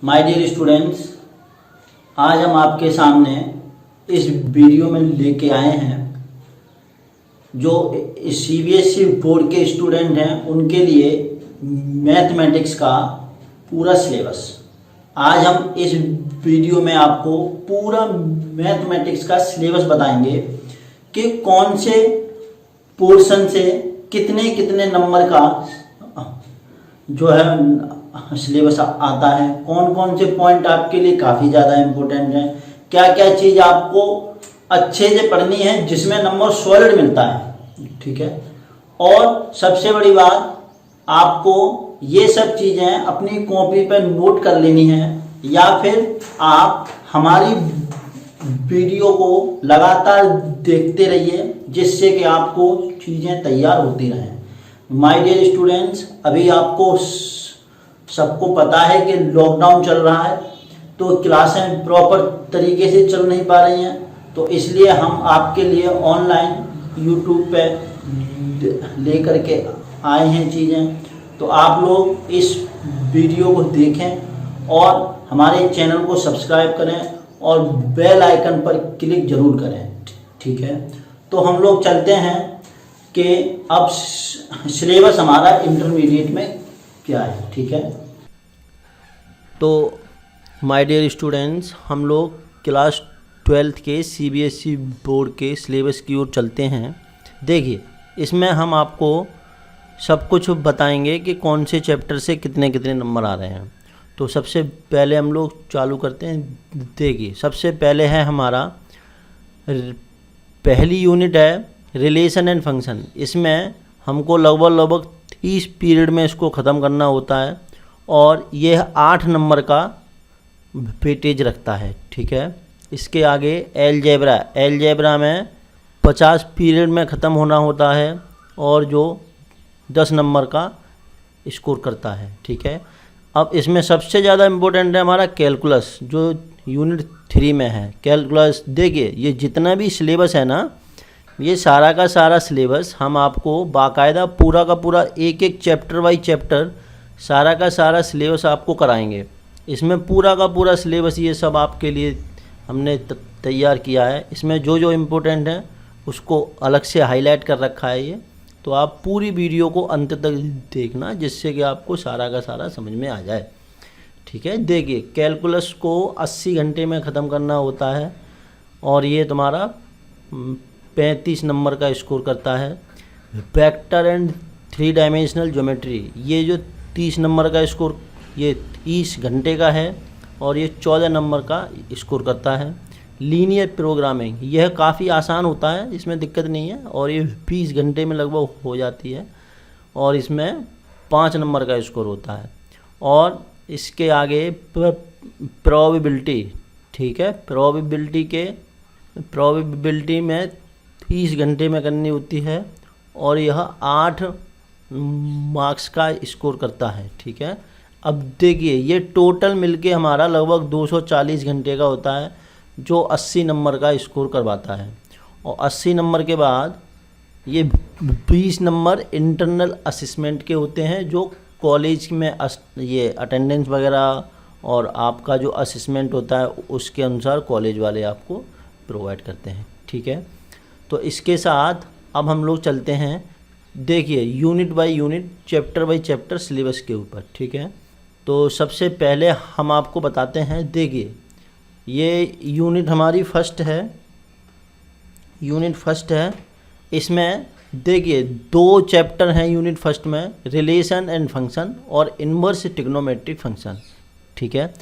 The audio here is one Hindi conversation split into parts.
माय डियर स्टूडेंट्स, आज हम आपके सामने इस वीडियो में लेके आए हैं जो सीबीएसई बोर्ड के स्टूडेंट हैं उनके लिए मैथमेटिक्स का पूरा सिलेबस। आज हम इस वीडियो में आपको पूरा मैथमेटिक्स का सिलेबस बताएंगे कि कौन से पोर्शन से कितने कितने नंबर का जो है सिलेबस आता है, कौन कौन से पॉइंट आपके लिए काफ़ी ज़्यादा इम्पोर्टेंट हैं, क्या क्या चीज़ आपको अच्छे से पढ़नी है जिसमें नंबर सॉलिड मिलता है। ठीक है, और सबसे बड़ी बात, आपको ये सब चीज़ें अपनी कॉपी पर नोट कर लेनी है या फिर आप हमारी वीडियो को लगातार देखते रहिए जिससे कि आपको चीज़ें तैयार होती रहें। माय डियर स्टूडेंट्स, अभी आपको सबको पता है कि लॉकडाउन चल रहा है तो क्लासें प्रॉपर तरीके से चल नहीं पा रही हैं, तो इसलिए हम आपके लिए ऑनलाइन यूट्यूब पे लेकर के आए हैं चीज़ें। तो आप लोग इस वीडियो को देखें और हमारे चैनल को सब्सक्राइब करें और बेल आइकन पर क्लिक ज़रूर करें। ठीक है, तो हम लोग चलते हैं कि अब सिलेबस हमारा इंटरमीडिएट में क्या है। ठीक है, तो माय डियर स्टूडेंट्स, हम लोग क्लास 12th के सीबीएसई बोर्ड के सिलेबस की ओर चलते हैं। देखिए, इसमें हम आपको सब कुछ बताएंगे कि कौन से चैप्टर से कितने कितने नंबर आ रहे हैं। तो सबसे पहले हम लोग चालू करते हैं। देखिए, सबसे पहले है हमारा पहली यूनिट है रिलेशन एंड फंक्शन। इसमें हमको लगभग 30 पीरियड में इसको ख़त्म करना होता है और यह 8 नंबर का वेटेज रखता है। ठीक है, इसके आगे एलजेब्रा में 50 पीरियड में ख़त्म होना होता है और जो 10 नंबर का स्कोर करता है। ठीक है, अब इसमें सबसे ज़्यादा इम्पोर्टेंट है हमारा कैलकुलस जो यूनिट 3 में है। कैलकुलस, देखिए ये जितना भी सिलेबस है ना, ये सारा का सारा सिलेबस हम आपको बाकायदा पूरा का पूरा एक एक चैप्टर बाई चैप्टर सारा का सारा सिलेबस आपको कराएंगे। इसमें पूरा का पूरा सिलेबस ये सब आपके लिए हमने तैयार किया है। इसमें जो जो इम्पोर्टेंट है उसको अलग से हाईलाइट कर रखा है ये, तो आप पूरी वीडियो को अंत तक देखना जिससे कि आपको सारा का सारा समझ में आ जाए। ठीक है, देखिए कैलकुलस को 80 घंटे में ख़त्म करना होता है और ये तुम्हारा 35 नंबर का स्कोर करता है। वेक्टर एंड 3 डायमेंशनल ज्योमेट्री, ये जो 30 नंबर का स्कोर ये 30 घंटे का है और ये 14 नंबर का स्कोर करता है। लीनियर प्रोग्रामिंग, यह काफ़ी आसान होता है, इसमें दिक्कत नहीं है और ये 20 घंटे में लगभग हो जाती है और इसमें 5 नंबर का स्कोर होता है। और इसके आगे प्रोबेबिलिटी, ठीक है, प्रोबेबिलिटी में 30 घंटे में करनी होती है और यह 8 मार्क्स का स्कोर करता है। ठीक है, अब देखिए ये टोटल मिलके हमारा लगभग 240 घंटे का होता है जो 80 नंबर का स्कोर करवाता है। और 80 नंबर के बाद ये 20 नंबर इंटरनल असेसमेंट के होते हैं जो कॉलेज में ये अटेंडेंस वगैरह और आपका जो असेसमेंट होता है उसके अनुसार कॉलेज वाले आपको प्रोवाइड करते हैं। ठीक है, तो इसके साथ अब हम लोग चलते हैं, देखिए unit by unit, chapter by chapter syllabus के ऊपर। ठीक है, तो सबसे पहले हम आपको बताते हैं, देखिए ये यूनिट हमारी फर्स्ट है। इसमें देखिए 2 चैप्टर हैं यूनिट फर्स्ट में, रिलेशन एंड फंक्शन और इन्वर्स ट्रिग्नोमेट्रिक फंक्शन। ठीक है,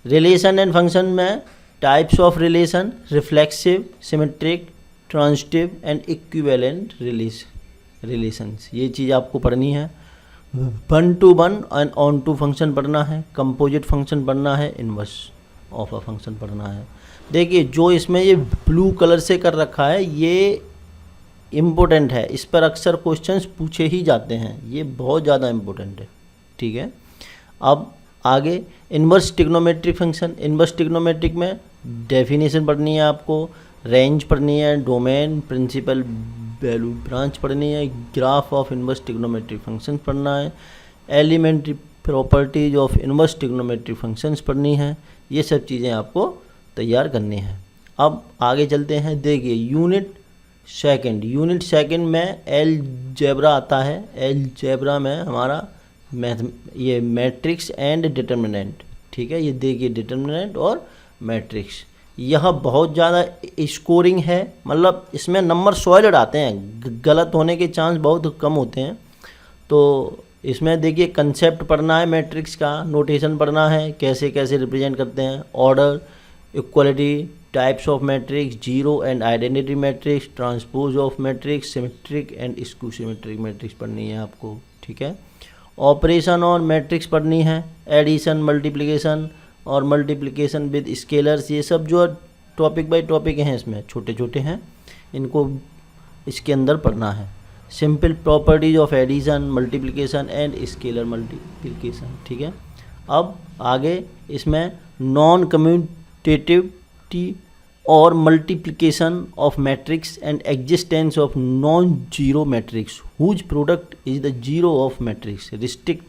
रिलेशन एंड फंक्शन में types of relation, reflexive, symmetric, transitive and equivalent relations, ये चीज़ आपको पढ़नी है। 1 to 1 and onto function पढ़ना है, कंपोजिट फंक्शन पढ़ना है, इन्वर्स ऑफ अ फंक्शन पढ़ना है। देखिए जो इसमें ये ब्लू कलर से कर रखा है ये इम्पोर्टेंट है, इस पर अक्सर क्वेश्चंस पूछे ही जाते हैं, ये बहुत ज़्यादा इम्पोर्टेंट है। ठीक है, अब आगे inverse trigonometric function. Inverse trigonometric में डेफिनेशन पढ़नी है आपको, रेंज पढ़नी है, डोमेन, प्रिंसिपल वैल्यू ब्रांच पढ़नी है, graph of inverse trigonometric function पढ़ना है, elementary properties of inverse trigonometric functions पढ़नी है। ये सब चीज़ें आपको तैयार करनी है। अब आगे चलते हैं। देखिए यूनिट सेकंड में अलजेब्रा आता है। अलजेब्रा में हमारा ये मैट्रिक्स एंड डिटर्मिनेंट, ठीक है। ये देखिए डिटर्मिनेंट और मैट्रिक्स, यह बहुत ज़्यादा स्कोरिंग है, मतलब इसमें नंबर सॉलिड आते हैं, गलत होने के चांस बहुत कम होते हैं। तो इसमें देखिए कंसेप्ट पढ़ना है, मैट्रिक्स का नोटेशन पढ़ना है, कैसे कैसे रिप्रेजेंट करते हैं, order, equality, types of matrix, zero and identity matrix, transpose of matrix, symmetric and skew symmetric matrix पढ़नी है आपको, ठीक है। ऑपरेशन और मैट्रिक्स पढ़नी है, एडिशन, मल्टीप्लिकेशन और मल्टीप्लिकेशन विद स्केलर्स, ये सब जो टॉपिक बाय टॉपिक हैं इसमें छोटे छोटे हैं, इनको इसके अंदर पढ़ना है। Simple properties of addition, multiplication and scalar multiplication, ठीक है। अब आगे इसमें नॉन कम्यूटेटिविटी और multiplication of matrix and existence of non zero matrix whose product is the zero of matrix, restrict,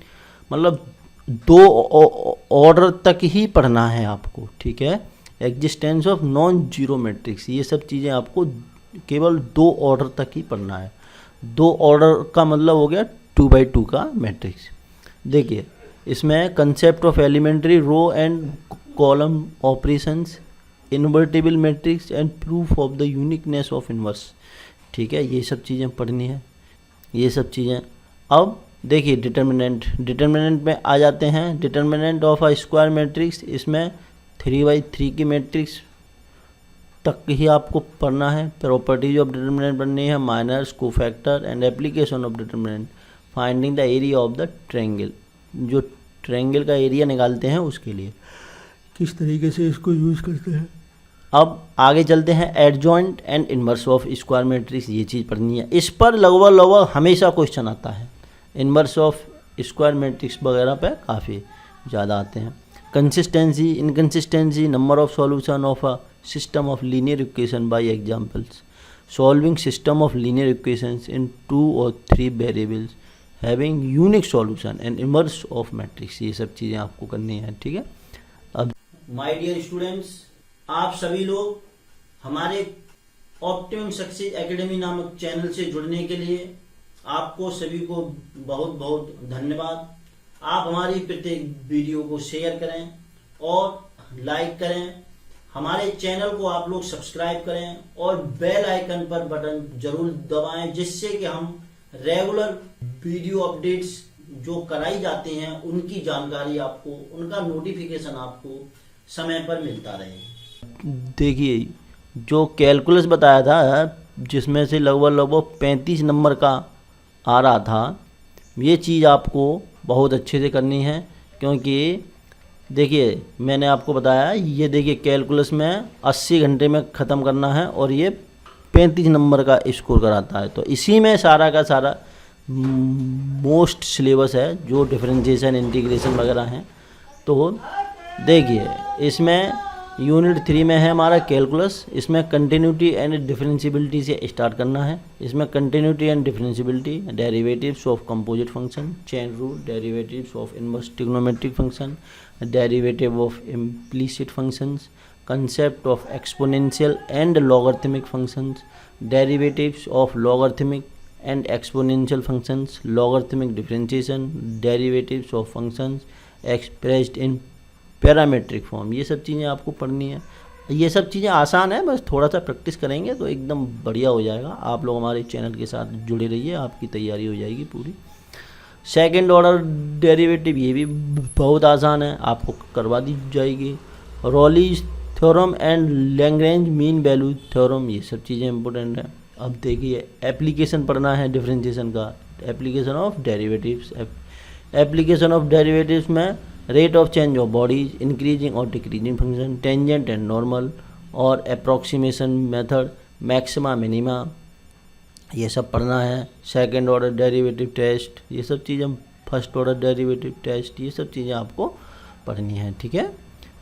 मतलब 2 ऑर्डर तक ही पढ़ना है आपको, ठीक है। Existence of non zero matrix, ये सब चीज़ें आपको केवल 2 ऑर्डर तक ही पढ़ना है। 2 ऑर्डर का मतलब हो गया 2 by 2 का मैट्रिक्स। देखिए इसमें concept of elementary row and column operations, invertible matrix and proof of the uniqueness of inverse, ठीक है। ये सब चीज़ें पढ़नी है, ये सब चीज़ें। अब देखिए डिटर्मिनेंट में आ जाते हैं। Determinant of a square matrix, इसमें 3 by 3 की मैट्रिक्स तक ही आपको पढ़ना है। प्रॉपर्टीज ऑफ डिटर्मिनेंट पढ़नी है, minors, cofactor and application of determinant, finding the area of the triangle, जो ट्रायंगल का एरिया निकालते हैं उसके लिए किस तरीके से इसको यूज़ करते हैं। अब आगे चलते हैं। Adjoint and inverse of square matrix, ये चीज़ पढ़नी है। इस पर लगभग हमेशा क्वेश्चन आता है। इनवर्स ऑफ स्क्वायर मैट्रिक्स वगैरह पे काफ़ी ज़्यादा आते हैं। Consistency, inconsistency, number of solution of a system of linear equation by examples, solving system of linear equations in 2 or 3 variables having unique solution and inverse of matrix, ये सब चीज़ें आपको करनी है, ठीक है। अब माय डियर स्टूडेंट्स, आप सभी लोग हमारे ऑप्टिमम सक्सेस एकेडमी नामक चैनल से जुड़ने के लिए आपको सभी को बहुत बहुत धन्यवाद। आप हमारी प्रत्येक वीडियो को शेयर करें और लाइक करें, हमारे चैनल को आप लोग सब्सक्राइब करें और बेल आइकन पर बटन जरूर दबाएं, जिससे कि हम रेगुलर वीडियो अपडेट्स जो कराई जाती हैं उनकी जानकारी आपको, उनका नोटिफिकेशन आपको समय पर मिलता रहे। देखिए जो कैलकुलस बताया था, जिसमें से लगभग 35 नंबर का आ रहा था, ये चीज़ आपको बहुत अच्छे से करनी है, क्योंकि देखिए मैंने आपको बताया, ये देखिए कैलकुलस में 80 घंटे में ख़त्म करना है और ये 35 नंबर का स्कोर कराता है। तो इसी में सारा का सारा मोस्ट सिलेबस है, जो डिफरेंशिएशन, इंटीग्रेशन वगैरह हैं। तो देखिए इसमें यूनिट 3 में है हमारा कैलकुलस, इसमें कंटिन्यूटी एंड डिफरेंशिएबिलिटी से स्टार्ट करना है। इसमें continuity and differentiability, derivatives of composite function, chain rule, derivatives of inverse trigonometric function, derivative of implicit functions, concept of exponential and logarithmic functions, derivatives of logarithmic and exponential functions, logarithmic differentiation, derivatives of functions expressed in parametric form, ये सब चीज़ें आपको पढ़नी है। ये सब चीज़ें आसान है, बस थोड़ा सा प्रैक्टिस करेंगे तो एकदम बढ़िया हो जाएगा। आप लोग हमारे चैनल के साथ जुड़े रहिए, आपकी तैयारी हो जाएगी पूरी। सेकंड ऑर्डर डेरिवेटिव, ये भी बहुत आसान है, आपको करवा दी जाएगी। Rolle's theorem and Lagrange mean value theorem, ये सब चीज़ें इंपॉर्टेंट हैं। अब देखिए एप्लीकेशन पढ़ना है डिफरेंशिएशन का, application of derivatives. Application of derivatives में rate of change of bodies, increasing और decreasing function, tangent and normal और अप्रॉक्सीमेशन मेथड, मैक्सिमा मिनिमा, ये सब पढ़ना है। सेकंड ऑर्डर डेरिवेटिव टेस्ट, ये सब चीज़ें, फर्स्ट ऑर्डर डेरिवेटिव टेस्ट, ये सब चीज़ें आपको पढ़नी है, ठीक है।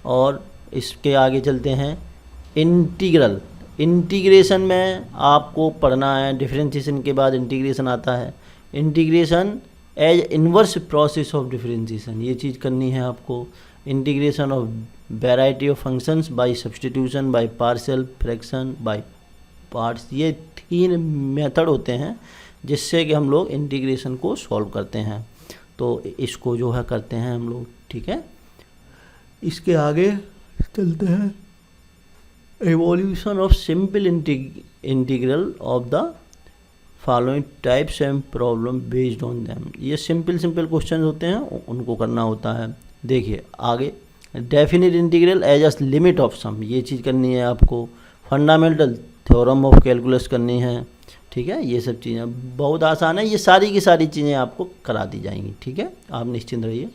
और इसके आगे चलते हैं। इंटीग्रल, इंटीग्रेशन में आपको पढ़ना है, डिफरेंशिएशन के बाद इंटीग्रेशन आता है। Integration as inverse process of differentiation, ये चीज़ करनी है आपको। Integration of variety of functions by substitution by partial fraction by parts, ये 3 मेथड होते हैं जिससे कि हम लोग इंटीग्रेशन को सॉल्व करते हैं। तो इसको जो है करते हैं हम लोग, ठीक है। इसके आगे चलते हैं, evolution of simple integral of the following types and problem based on them. ये सिंपल क्वेश्चन होते हैं, उनको करना होता है। देखिए आगे, definite integral as a limit of sum, ये चीज़ करनी है आपको। फंडामेंटल थ्योरम ऑफ कैलकुलस करनी है, ठीक है। ये सब चीज़ें बहुत आसान है, ये सारी की सारी चीज़ें आपको करा दी जाएंगी, ठीक है, आप निश्चिंत रहिए।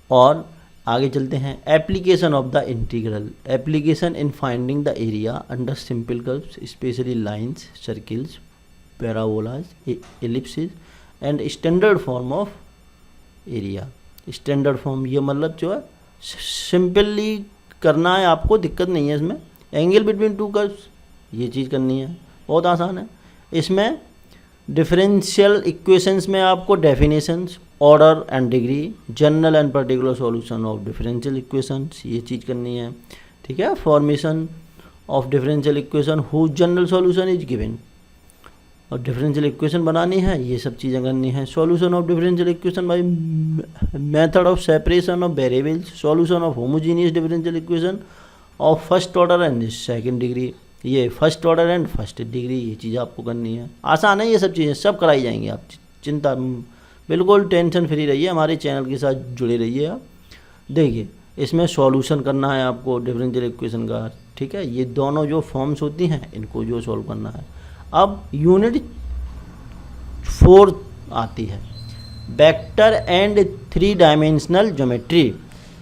और आगे चलते हैं, application of the integral, application in finding the area under simple curves, specially lines, circles, parabolas, Ellipsis and standard form of area. Standard form ये मतलब जो है सिंपली करना है आपको, दिक्कत नहीं है इसमें। एंगल बिटवीन टू कर्व्स, ये चीज़ करनी है, बहुत आसान है। इसमें डिफरेंशियल इक्वेशंस में आपको definitions, order and degree, general and particular solution of differential equations, ये चीज़ करनी है, ठीक है। Formation of differential equation whose general solution is given, और डिफरेंशियल इक्वेशन बनानी है, ये सब चीज़ें करनी है। Solution of differential equation by method of separation of variables, solution of homogeneous differential equation of first order and second degree, ये first order and first degree, ये चीज़ आपको करनी है। आसान है, ये सब चीज़ें सब कराई जाएंगी, आप चिंता बिल्कुल टेंशन फ्री रहिए, हमारे चैनल के साथ जुड़े रहिए आप। देखिए इसमें सॉल्यूशन करना है आपको डिफरेंशियल इक्वेशन का, ठीक है। ये दोनों जो फॉर्म्स होती हैं इनको जो सॉल्व करना है। अब यूनिट 4 आती है, वेक्टर एंड 3 डायमेंशनल ज्योमेट्री।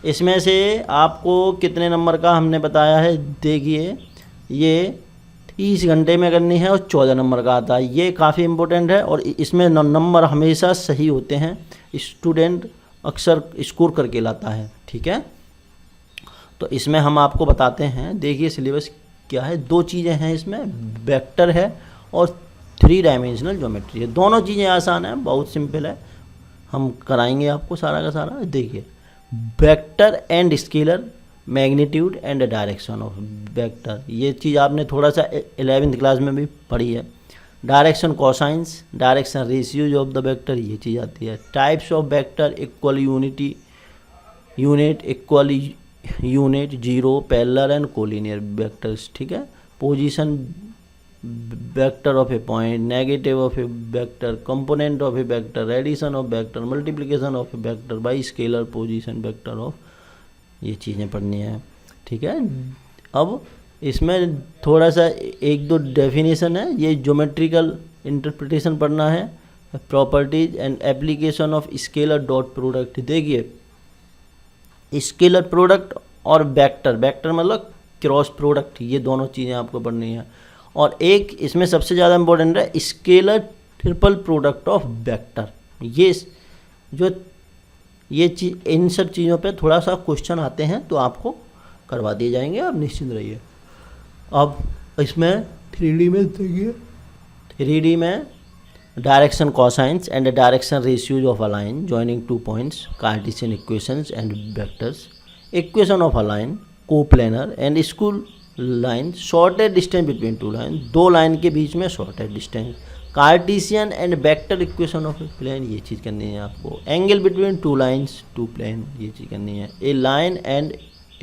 इसमें से आपको कितने नंबर का हमने बताया है, देखिए ये 30 घंटे में करनी है और 14 नंबर का आता है। ये काफ़ी इम्पोर्टेंट है और इसमें नंबर हमेशा सही होते हैं, स्टूडेंट अक्सर स्कोर करके लाता है, ठीक है। तो इसमें हम आपको बताते हैं, देखिए सिलेबस क्या है। 2 चीज़ें हैं इसमें, वेक्टर है और 3 डायमेंशनल ज्योमेट्री है। दोनों चीज़ें आसान है, बहुत सिंपल है, हम कराएंगे आपको सारा का सारा। देखिए vector and scalar, magnitude and direction of vector, ये चीज़ आपने थोड़ा सा 11th क्लास में भी पढ़ी है। Direction cosines, direction ratios of the vector, ये चीज़ आती है। Types of vector, equal unity, unit, equal unit, zero, parallel and collinear vectors, ठीक है। Position vector of a point, negative of a vector, component of a vector, addition of vector, multiplication of a vector by scalar position vector of, ये चीज़ें पढ़नी है, ठीक है। अब इसमें थोड़ा सा 1-2 डेफिनेशन है, ये ज्योमेट्रिकल इंटरप्रिटेशन पढ़ना है। Properties and application of scaler dot product, देखिए स्केलर प्रोडक्ट और वेक्टर, वेक्टर मतलब क्रॉस प्रोडक्ट, ये दोनों चीज़ें आपको पढ़नी है। और एक इसमें सबसे ज़्यादा इम्पोर्टेंट है scalar triple product of vector. ये चीज़, इन सब चीज़ों पे थोड़ा सा क्वेश्चन आते हैं तो आपको करवा दिए जाएंगे, आप निश्चिंत रहिए। अब इसमें 3D में देखिए, 3D में direction cosines and direction ratios of a line joining 2 points, cartesian equations and vectors, equation of a line, coplanar and skew line, shortest distance between 2 line, 2 line के बीच में shortest distance, cartesian and vector equation of a plane, ये चीज़ करनी है आपको। एंगल बिटवीन 2 लाइन्स, 2 प्लेन, ये चीज़ करनी है। A line and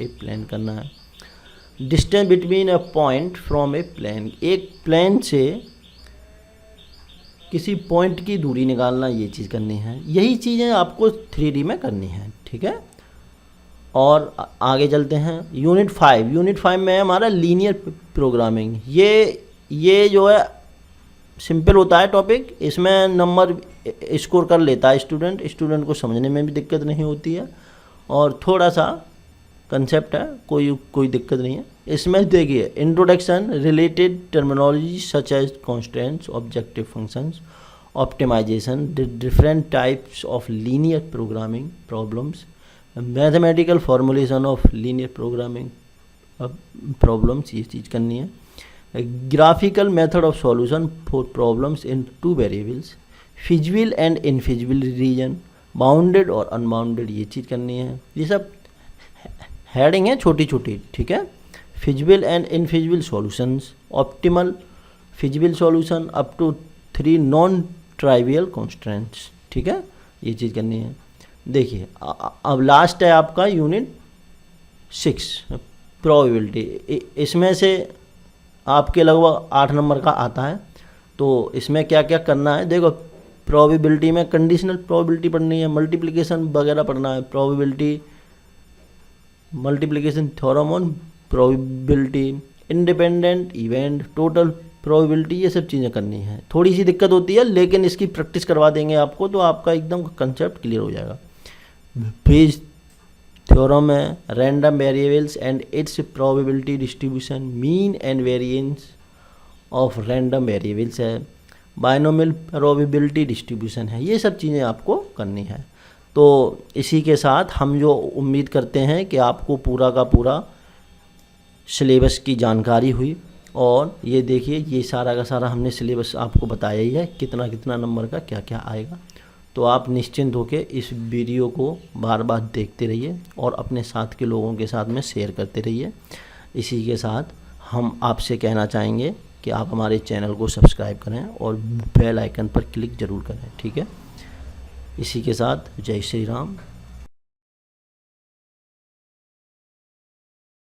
a plane करना है। Distance between a point from a plane, एक प्लेन से किसी पॉइंट की दूरी निकालना, ये चीज़ करनी है। यही चीज़ें आपको 3D में करनी है, ठीक है। और आगे चलते हैं, यूनिट 5 में है हमारा लीनियर प्रोग्रामिंग। ये जो है सिंपल होता है टॉपिक, इसमें नंबर स्कोर कर लेता है स्टूडेंट को समझने में भी दिक्कत नहीं होती है और थोड़ा सा कंसेप्ट है, कोई दिक्कत नहीं है। इसमें देखिए introduction, related terminology such as constants, objective functions, optimization, different types of linear programming problems, mathematical formulation of linear programming problems, ये चीज़ करनी है। Graphical method of solution for problems in 2 variables, feasible and infeasible region, bounded और अनबाउंडेड, ये चीज़ करनी है। ये सब हेडिंग है छोटी छोटी, ठीक है। Feasible and infeasible solutions, optimal feasible solution up to 3 non trivial constants, ठीक है, ये चीज़ करनी है। देखिए अब लास्ट है आपका यूनिट 6 प्रोबेबिलिटी। इसमें से आपके लगभग 8 नंबर का आता है। तो इसमें क्या क्या करना है, देखो प्रोबेबिलिटी में कंडीशनल प्रोबेबिलिटी पढ़नी है, मल्टीप्लिकेशन वगैरह पढ़ना है, probability multiplication theorem on probability, independent event, total probability, ये सब चीज़ें करनी है। थोड़ी सी दिक्कत होती है लेकिन इसकी प्रैक्टिस करवा देंगे आपको तो आपका एकदम कंसेप्ट क्लियर हो जाएगा। पेज थ्योरम है, random variables and it's probability distribution, mean and variance of random variables है, बाइनोमियल प्रोबेबिलिटी डिस्ट्रीब्यूशन है, ये सब चीज़ें आपको करनी है। तो इसी के साथ हम जो उम्मीद करते हैं कि आपको पूरा का पूरा सिलेबस की जानकारी हुई। और ये देखिए ये सारा का सारा हमने सिलेबस आपको बताया ही है, कितना कितना नंबर का क्या क्या आएगा। तो आप निश्चिंत होकर इस वीडियो को बार बार देखते रहिए और अपने साथ के लोगों के साथ में शेयर करते रहिए। इसी के साथ हम आपसे कहना चाहेंगे कि आप हमारे चैनल को सब्सक्राइब करें और बेल आइकन पर क्लिक ज़रूर करें, ठीक है। इसी के साथ जय श्री राम।